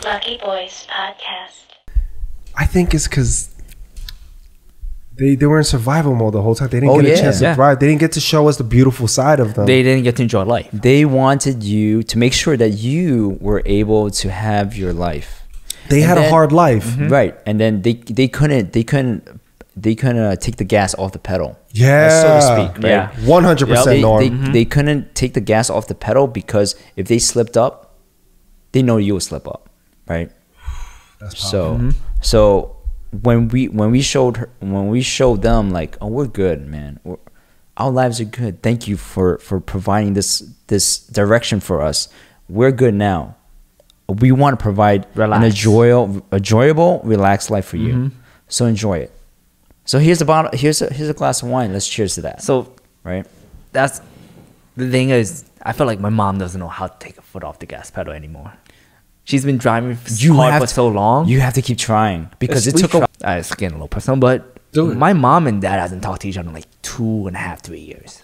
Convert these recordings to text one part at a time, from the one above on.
Lucky Boys Podcast. I think it's because they were in survival mode the whole time. They didn't get a chance to thrive. They didn't get to show us the beautiful side of them. They didn't get to enjoy life. They wanted you to make sure that you were able to have your life. They had a hard life, right? And then they couldn't take the gas off the pedal, yeah, so to speak. Right? Yeah. 100% norm. They couldn't take the gas off the pedal because if they slipped up, they know you will slip up, right? That's So when we showed them like, oh, we're good, man. Our lives are good. Thank you for providing this direction for us. We're good now. We want to provide an enjoyable, relaxed life for you. So enjoy it. So here's a glass of wine. Let's cheers to that. So right. that's the thing is, I feel like my mom doesn't know how to take a foot off the gas pedal anymore. She's been driving hard for so long. You have to keep trying because it took it's getting a little personal, but my mom and dad hasn't talked to each other in like 2.5, 3 years.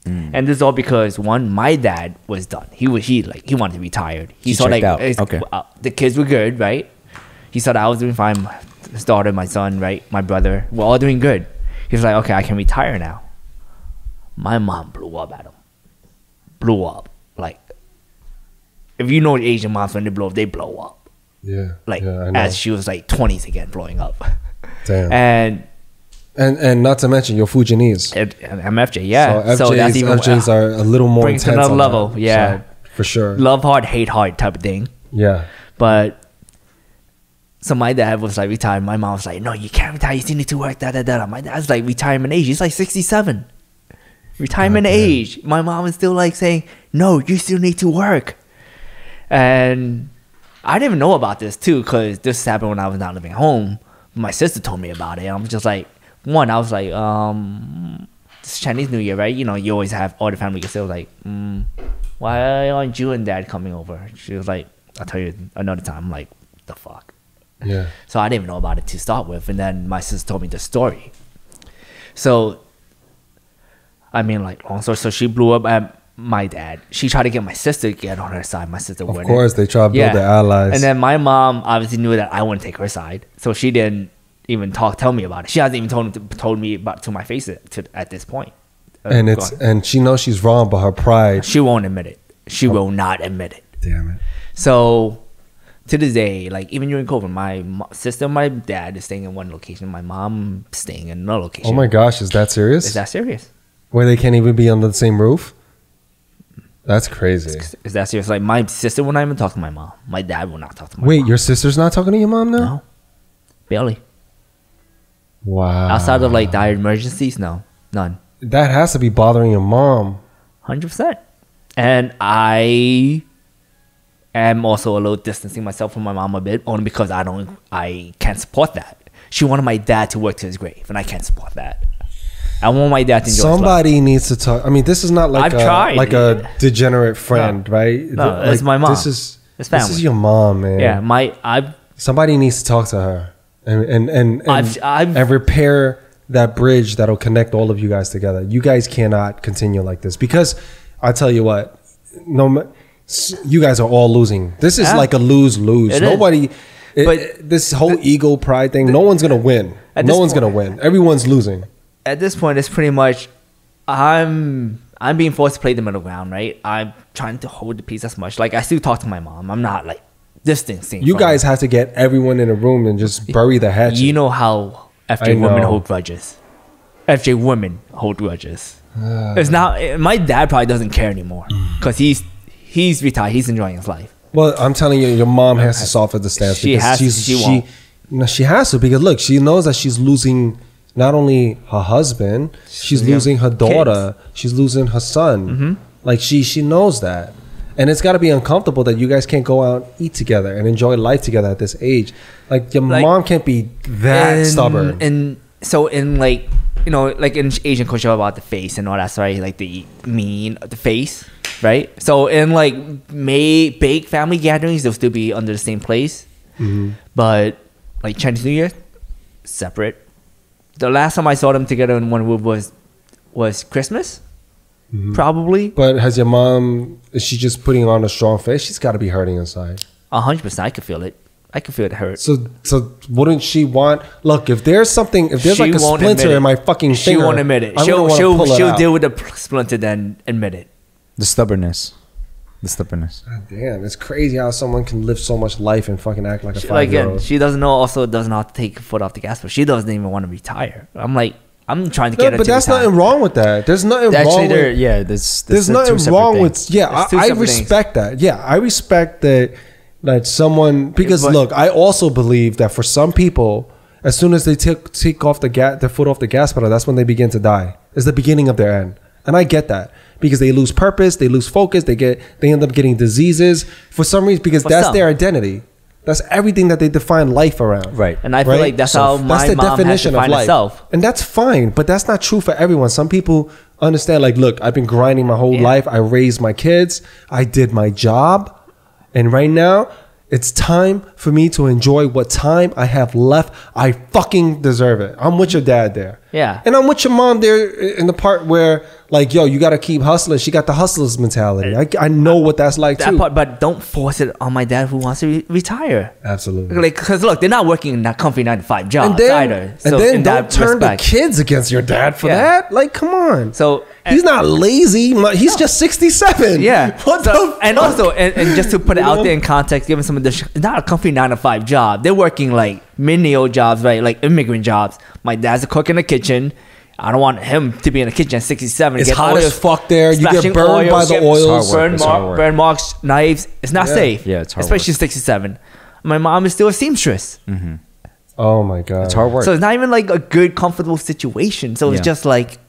And this is all because one, my dad was done. He wanted to be retired. He saw like the kids were good, right? He saw that I was doing fine. His daughter, my son, right, my brother, we're all doing good. He was like, okay, I can retire now. My mom blew up at him. Blew up. Like, if you know Asian moms, when they blow up, they blow up. Yeah. Like, I know. as she was like 20s again, blowing up. Damn. And not to mention your Fujianese. MFJ, yeah. So that's even FJs are a little more brings intense to another on level. that. Yeah. So, for sure. Love hard, hate hard type of thing. Yeah. But so my dad was like retired. My mom was like, no, you can't retire. You still need to work. My dad's like retirement age. He's like 67. Retirement age. My mom is still like saying, no, you still need to work. And I didn't even know about this too, because this happened when I was not living home. My sister told me about it. I'm just like, one, I was like, it's Chinese New Year, right? You know, you always have all the family get still like, why aren't you and dad coming over? She was like, I'll tell you another time. I'm like, the fuck? Yeah. So I didn't even know about it to start with. And then my sister told me the story. So, I mean, like, long story. So she blew up at my dad. She tried to get my sister to get on her side. My sister wouldn't. Of course, they try to build their allies. And then my mom obviously knew that I wouldn't take her side. So she didn't even tell me about it. She hasn't even told me about to my face at this point. And she knows she's wrong, but her pride. She won't admit it. She will not admit it. Damn it. So to this day, like even during COVID, my sister and my dad is staying in one location. My mom staying in another location. Oh my gosh, is that serious? Is that serious? Where they can't even be under the same roof? That's crazy. Is that serious? Like my sister will not even talk to my mom. My dad will not talk to my mom. Wait, your sister's not talking to your mom now? No. Barely. Wow. Outside of like dire emergencies, no. None. That has to be bothering your mom. 100%. And I am also a little distancing myself from my mom a bit, only because I can't support that. She wanted my dad to work to his grave, and I can't support that. I want my dad to enjoy Somebody needs to talk. I mean, this is not like a degenerate friend, right? No, like, it's my mom. This family. is your mom, man. Yeah, somebody needs to talk to her and repair that bridge that'll connect all of you guys together. You guys cannot continue like this, because I tell you what, you guys are all losing. This is like a lose-lose. This whole ego pride thing, no one's gonna win. No one's gonna win. Everyone's losing. At this point, it's pretty much I'm being forced to play the middle ground, right? I'm trying to hold the peace as much. Like I still talk to my mom. I'm not like distancing. You guys have to get everyone in a room and just bury the hatchet. You know how FJ women hold grudges. FJ women hold grudges. It's not. My dad probably doesn't care anymore because he's retired. He's enjoying his life. Well, I'm telling you, your mom has to soften the stance. She has to. She has to, because look, she knows that she's losing not only her husband, she's losing her daughter, she's losing her son. Like she knows that. And it's got to be uncomfortable that you guys can't go out and eat together and enjoy life together at this age. Like your mom can't be that stubborn. And so in like, you know, like in Asian culture about the face and all that, sorry, like the face, right? So in like big family gatherings, they'll still be under the same place. But like Chinese New Year, separate. The last time I saw them together in one room was Christmas, probably. But has your mom, is she just putting on a strong face? She's got to be hurting inside. 100%, I could feel it. I can feel the hurt. So wouldn't she want? Look, if there's something, if there's She like a won't splinter admit it. in my fucking She finger, won't admit it. I wouldn't wanna pull it She'll out. deal with the splinter then admit it. The stubbornness. The stubbornness. God damn, it's crazy how someone can live so much life and fucking act like a Like, again, 5-year-old. she doesn't know. Also, doesn't know how to take her foot off the gas, but she doesn't even want to retire. I'm like, I'm trying to No, get her but to that's retire. nothing wrong with that. There's nothing Actually, wrong there, with. yeah, There's nothing wrong with. Yeah, It's two I separate respect that. Yeah, I respect that someone, because But- look, I also believe that for some people, as soon as they take off their foot off the gas pedal, that's when they begin to die. It's the beginning of their end, and I get that because they lose purpose, they lose focus, they end up getting diseases for some reason because For that's some. their identity. That's everything that they define life around. Right. And I feel like that's how my mom has defined herself. And that's fine, but that's not true for everyone. Some people understand, like, look, I've been grinding my whole Yeah. life. I raised my kids. I did my job. And right now, it's time for me to enjoy what time I have left. I fucking deserve it. I'm with your dad there. Yeah. And I'm with your mom there in the part where, like, yo, you got to keep hustling. She got the hustler's mentality. I know what that's like, That too. part, but don't force it on my dad who wants to retire. Absolutely. Like, because look, they're not working in that comfy 9-to-5 job And then, either. So and then in don't that turn respect. the kids against your dad for Yeah. that. Like, come on. So He's not lazy. He's just 67. yeah. What So- the and fuck? also, and just to put it You out know? there in context, give them some addition. It's not a comfy 9-to-5 job. They're working like menial jobs, right? Like immigrant jobs. My dad's a cook in the kitchen. I don't want him to be in the kitchen at 67. It's get hot oil, as fuck there. You get splashing burned by the get oils. hard work. It's hard work. burn marks, knives. It's not Yeah. safe. Yeah, it's hard especially 67. My mom is still a seamstress. Oh my god. It's hard work. So it's not even like a good, comfortable situation. So it's Yeah. just like,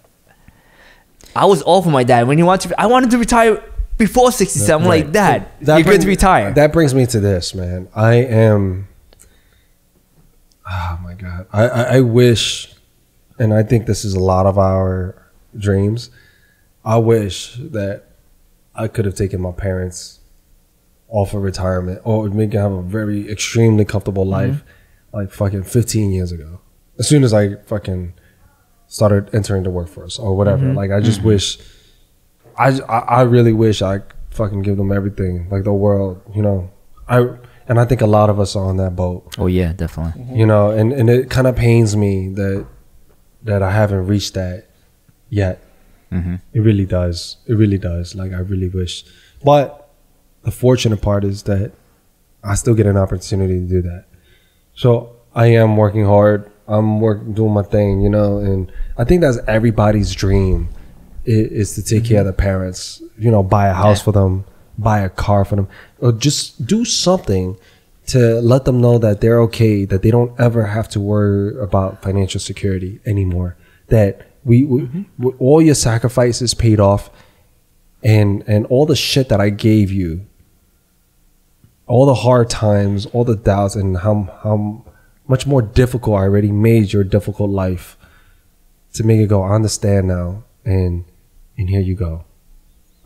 I was all for my dad when he wanted to. I wanted to retire before 67. I'm like, Dad, you're good to retire. That brings me to this, man. I am. Oh my god. I wish, and I think this is a lot of our dreams. I wish that I could have taken my parents off of retirement or make them have a very extremely comfortable life, like fucking 15 years ago. As soon as I fucking started entering the workforce or whatever, like I just wish. I really wish I fucking give them everything, like the world, you know. And I think a lot of us are on that boat, Oh yeah, definitely. you know. And it kind of pains me that I haven't reached that yet. It really does. It really does. Like I really wish, but the fortunate part is that I still get an opportunity to do that. So I am working hard. I'm doing my thing, you know. And I think that's everybody's dream is to take care of their parents. You know, buy a house for them, buy a car for them, or just do something to let them know that they're okay, that they don't ever have to worry about financial security anymore. That we all your sacrifices paid off, and all the shit that I gave you, all the hard times, all the doubts, and how much more difficult I already made your difficult life, to make it go, I understand now, and here you go.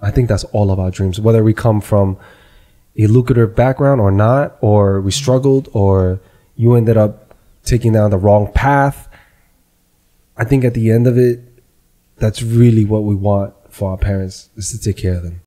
I think that's all of our dreams, whether we come from a lucrative background or not, or we struggled, or you ended up taking down the wrong path. I think at the end of it, that's really what we want for our parents, is to take care of them.